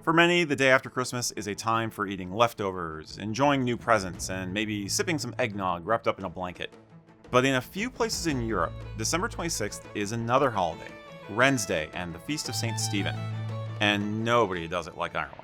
For many, the day after Christmas is a time for eating leftovers, enjoying new presents, and maybe sipping some eggnog wrapped up in a blanket. But in a few places in Europe, December 26th is another holiday, Wren's Day and the Feast of St. Stephen. And nobody does it like Ireland.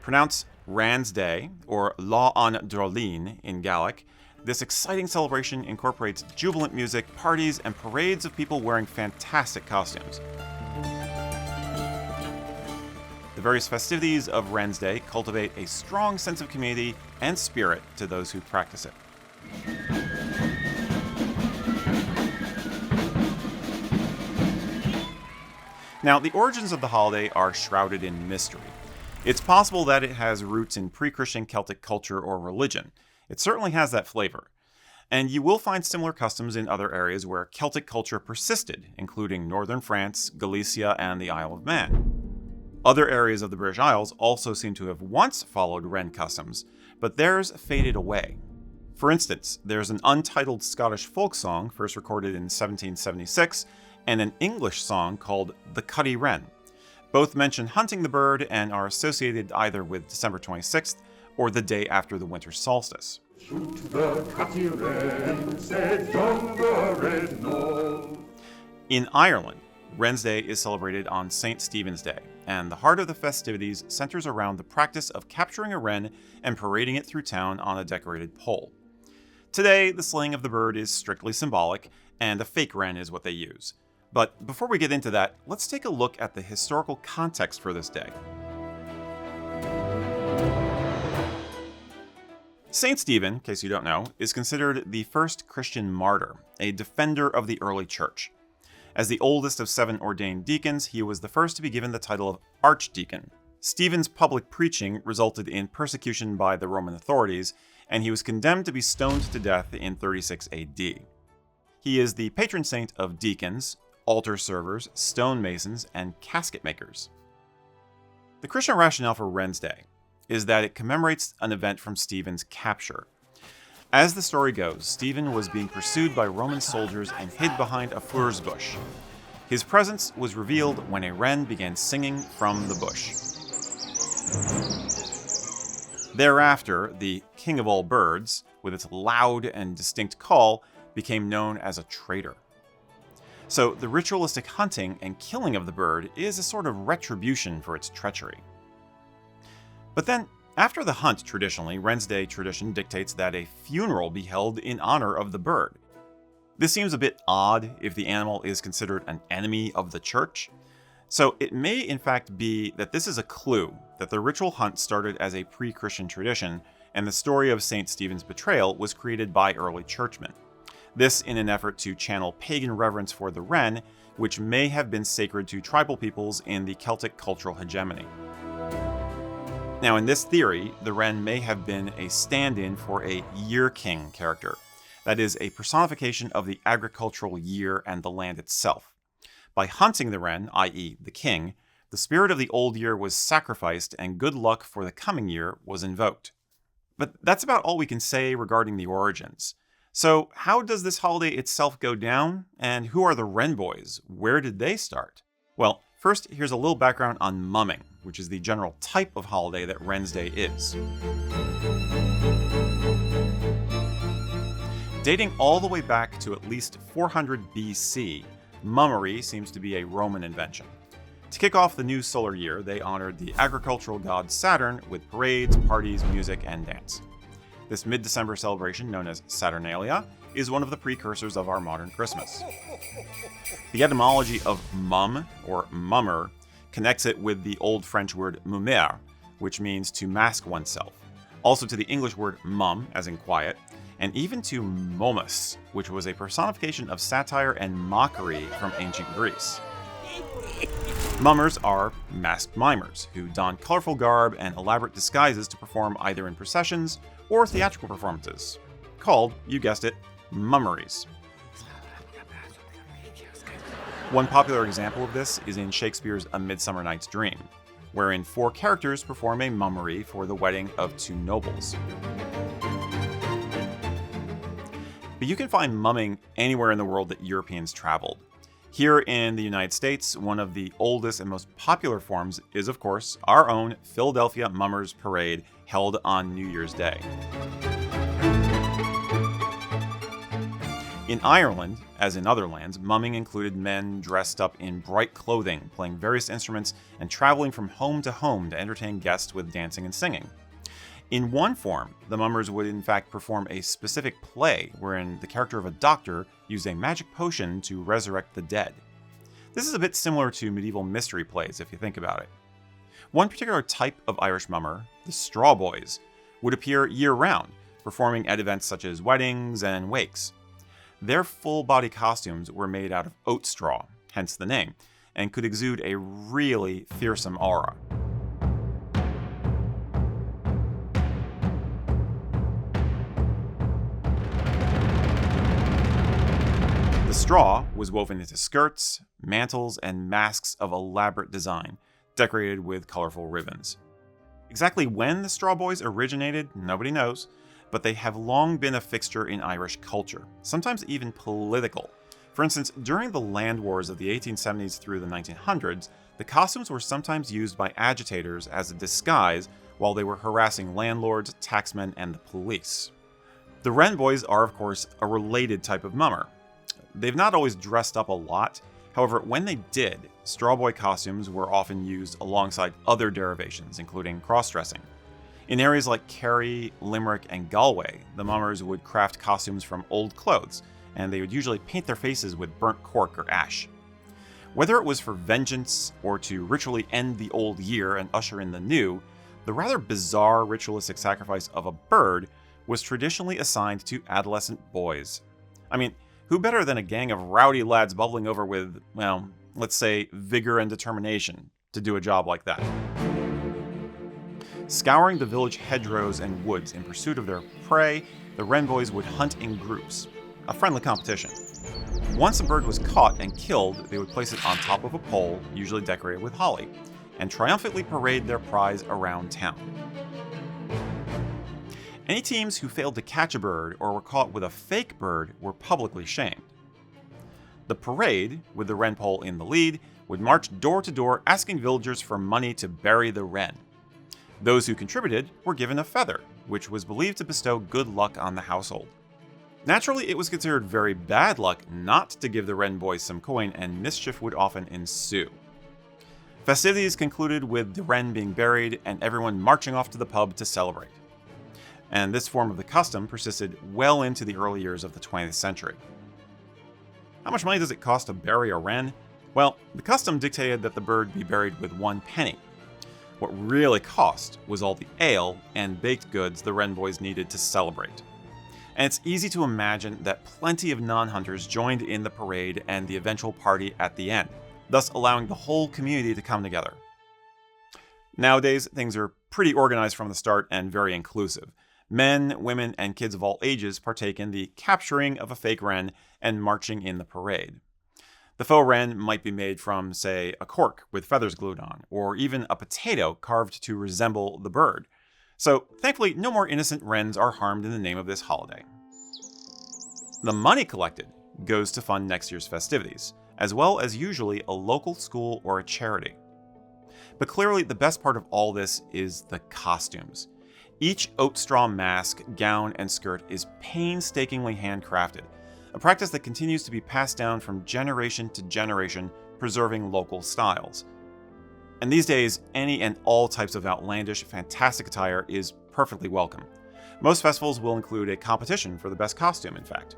Pronounced Wren's Day, or Lá an Drolín in Gaelic, this exciting celebration incorporates jubilant music, parties, and parades of people wearing fantastic costumes. The various festivities of Wren's Day cultivate a strong sense of community and spirit to those who practice it. Now, the origins of the holiday are shrouded in mystery. It's possible that it has roots in pre-Christian Celtic culture or religion. It certainly has that flavor. And you will find similar customs in other areas where Celtic culture persisted, including northern France, Galicia, and the Isle of Man. Other areas of the British Isles also seem to have once followed Wren customs, but theirs faded away. For instance, there's an untitled Scottish folk song first recorded in 1776, and an English song called The Cuddy Wren. Both mention hunting the bird and are associated either with December 26th or the day after the winter solstice. Shoot the cuddy wren, said yonder red nose. In Ireland, Wren's Day is celebrated on St. Stephen's Day, and the heart of the festivities centers around the practice of capturing a wren and parading it through town on a decorated pole. Today, the slaying of the bird is strictly symbolic, and a fake wren is what they use. But before we get into that, let's take a look at the historical context for this day. St. Stephen, in case you don't know, is considered the first Christian martyr, a defender of the early church. As the oldest of 7 ordained deacons, he was the first to be given the title of archdeacon. Stephen's public preaching resulted in persecution by the Roman authorities, and he was condemned to be stoned to death in 36 AD. He is the patron saint of deacons, altar servers, stonemasons, and casket makers. The Christian rationale for Wren's Day is that it commemorates an event from Stephen's capture. As the story goes, Stephen was being pursued by Roman soldiers and hid behind a furze bush. His presence was revealed when a wren began singing from the bush. Thereafter, the king of all birds, with its loud and distinct call, became known as a traitor. So the ritualistic hunting and killing of the bird is a sort of retribution for its treachery. But then, after the hunt, traditionally, Wren's Day tradition dictates that a funeral be held in honor of the bird. This seems a bit odd if the animal is considered an enemy of the church. So it may in fact be that this is a clue that the ritual hunt started as a pre-Christian tradition, and the story of St. Stephen's betrayal was created by early churchmen. This in an effort to channel pagan reverence for the wren, which may have been sacred to tribal peoples in the Celtic cultural hegemony. Now, in this theory, the wren may have been a stand-in for a year king character, that is, a personification of the agricultural year and the land itself. By hunting the wren, i.e. the king, the spirit of the old year was sacrificed and good luck for the coming year was invoked. But that's about all we can say regarding the origins. So how does this holiday itself go down, and who are the Wren Boys? Where did they start? Well, first, here's a little background on mumming, which is the general type of holiday that Wren's Day is. Dating all the way back to at least 400 BC, mummery seems to be a Roman invention. To kick off the new solar year, they honored the agricultural god Saturn with parades, parties, music, and dance. This mid-December celebration, known as Saturnalia, is one of the precursors of our modern Christmas. The etymology of mum, or mummer, connects it with the Old French word mummer, which means to mask oneself, also to the English word mum, as in quiet, and even to momus, which was a personification of satire and mockery from ancient Greece. Mummers are masked mimers, who don colorful garb and elaborate disguises to perform either in processions or theatrical performances, called, you guessed it, mummeries. One popular example of this is in Shakespeare's A Midsummer Night's Dream, wherein 4 characters perform a mummery for the wedding of 2 nobles. But you can find mumming anywhere in the world that Europeans traveled. Here in the United States, one of the oldest and most popular forms is, of course, our own Philadelphia Mummers Parade held on New Year's Day. In Ireland, as in other lands, mumming included men dressed up in bright clothing, playing various instruments, and traveling from home to home to entertain guests with dancing and singing. In one form, the mummers would in fact perform a specific play wherein the character of a doctor used a magic potion to resurrect the dead. This is a bit similar to medieval mystery plays if you think about it. One particular type of Irish mummer, the Straw Boys, would appear year-round, performing at events such as weddings and wakes. Their full-body costumes were made out of oat straw, hence the name, and could exude a really fearsome aura. The straw was woven into skirts, mantles, and masks of elaborate design, decorated with colorful ribbons. Exactly when the Straw Boys originated, nobody knows, but they have long been a fixture in Irish culture, sometimes even political. For instance, during the land wars of the 1870s through the 1900s, the costumes were sometimes used by agitators as a disguise while they were harassing landlords, taxmen, and the police. The Wren Boys are, of course, a related type of mummer. They've not always dressed up a lot, however, when they did, straw boy costumes were often used alongside other derivations, including cross-dressing. In areas like Kerry, Limerick, and Galway, the mummers would craft costumes from old clothes, and they would usually paint their faces with burnt cork or ash. Whether it was for vengeance or to ritually end the old year and usher in the new, the rather bizarre ritualistic sacrifice of a bird was traditionally assigned to adolescent boys. I mean, who better than a gang of rowdy lads bubbling over with, well, let's say vigor and determination to do a job like that? Scouring the village hedgerows and woods in pursuit of their prey, the Wren Boys would hunt in groups, a friendly competition. Once a bird was caught and killed, they would place it on top of a pole, usually decorated with holly, and triumphantly parade their prize around town. Any teams who failed to catch a bird or were caught with a fake bird were publicly shamed. The parade, with the wren pole in the lead, would march door to door asking villagers for money to bury the wren. Those who contributed were given a feather, which was believed to bestow good luck on the household. Naturally, it was considered very bad luck not to give the Wren Boys some coin, and mischief would often ensue. Festivities concluded with the wren being buried and everyone marching off to the pub to celebrate. And this form of the custom persisted well into the early years of the 20th century. How much money does it cost to bury a wren? Well, the custom dictated that the bird be buried with 1 penny. What really cost was all the ale and baked goods the Wren Boys needed to celebrate. And it's easy to imagine that plenty of non-hunters joined in the parade and the eventual party at the end, thus allowing the whole community to come together. Nowadays, things are pretty organized from the start and very inclusive. Men, women, and kids of all ages partake in the capturing of a fake wren and marching in the parade. The faux wren might be made from, say, a cork with feathers glued on, or even a potato carved to resemble the bird. So, thankfully, no more innocent wrens are harmed in the name of this holiday. The money collected goes to fund next year's festivities, as well as usually a local school or a charity. But clearly, the best part of all this is the costumes. Each oat straw mask, gown, and skirt is painstakingly handcrafted, a practice that continues to be passed down from generation to generation, preserving local styles. And these days, any and all types of outlandish, fantastic attire is perfectly welcome. Most festivals will include a competition for the best costume, in fact.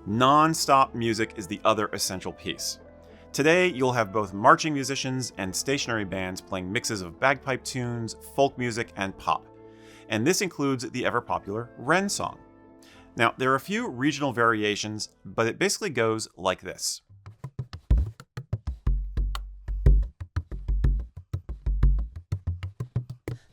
Non-stop music is the other essential piece. Today, you'll have both marching musicians and stationary bands playing mixes of bagpipe tunes, folk music, and pop. And this includes the ever-popular Wren song. Now, there are a few regional variations, but it basically goes like this.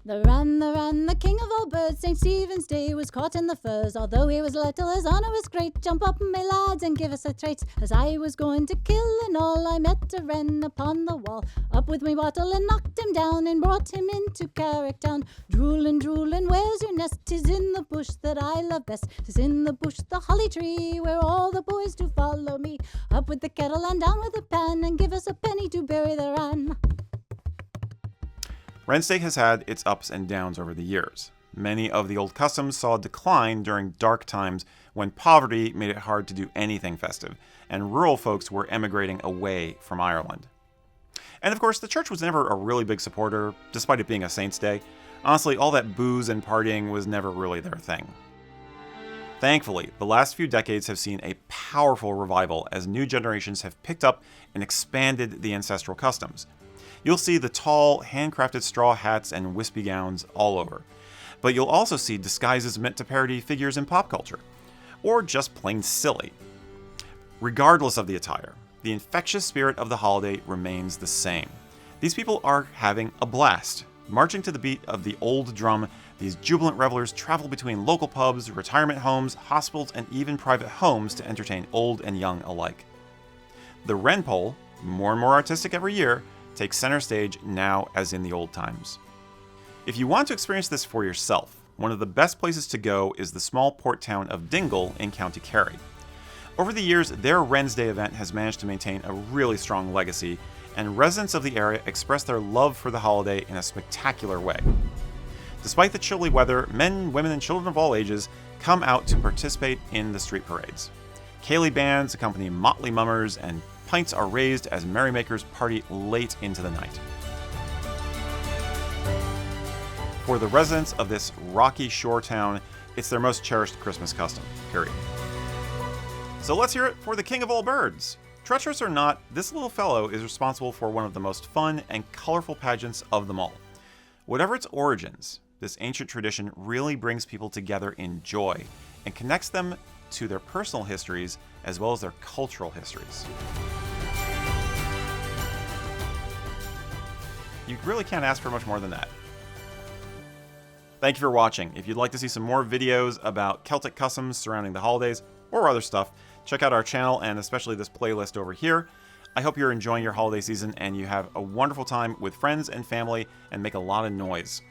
The king of all birds, St. Stephen's Day was caught in the furs. Although he was little, his honour was great. Jump up, my lads, and give us a treat. As I was going to kill and all, I met a wren upon the wall. Up with me bottle and knocked him down, and brought him into Carrick town. Droolin', droolin', where's your nest? 'Tis in the bush that I love best. 'Tis in the bush, the holly tree, where all the boys do follow me. Up with the kettle and down with the pan, and give us a penny to bury the wren. Wren's Day has had its ups and downs over the years. Many of the old customs saw a decline during dark times when poverty made it hard to do anything festive, and rural folks were emigrating away from Ireland. And of course, the church was never a really big supporter, despite it being a saint's day. Honestly, all that booze and partying was never really their thing. Thankfully, the last few decades have seen a powerful revival as new generations have picked up and expanded the ancestral customs. You'll see the tall, handcrafted straw hats and wispy gowns all over. But you'll also see disguises meant to parody figures in pop culture, or just plain silly. Regardless of the attire, the infectious spirit of the holiday remains the same. These people are having a blast. Marching to the beat of the old drum, these jubilant revelers travel between local pubs, retirement homes, hospitals, and even private homes to entertain old and young alike. The Wren pole, more and more artistic every year, takes center stage now as in the old times. If you want to experience this for yourself, one of the best places to go is the small port town of Dingle in County Kerry. Over the years, their Wren's Day event has managed to maintain a really strong legacy, and residents of the area express their love for the holiday in a spectacular way. Despite the chilly weather, men, women, and children of all ages come out to participate in the street parades. Ceilidh bands accompany motley mummers, and pints are raised as merrymakers party late into the night. For the residents of this rocky shore town, it's their most cherished Christmas custom, period. So let's hear it for the king of all birds. Treacherous or not, this little fellow is responsible for one of the most fun and colorful pageants of them all. Whatever its origins, this ancient tradition really brings people together in joy and connects them to their personal histories as well as their cultural histories. You really can't ask for much more than that. Thank you for watching. If you'd like to see some more videos about Celtic customs surrounding the holidays or other stuff, check out our channel and especially this playlist over here. I hope you're enjoying your holiday season and you have a wonderful time with friends and family and make a lot of noise.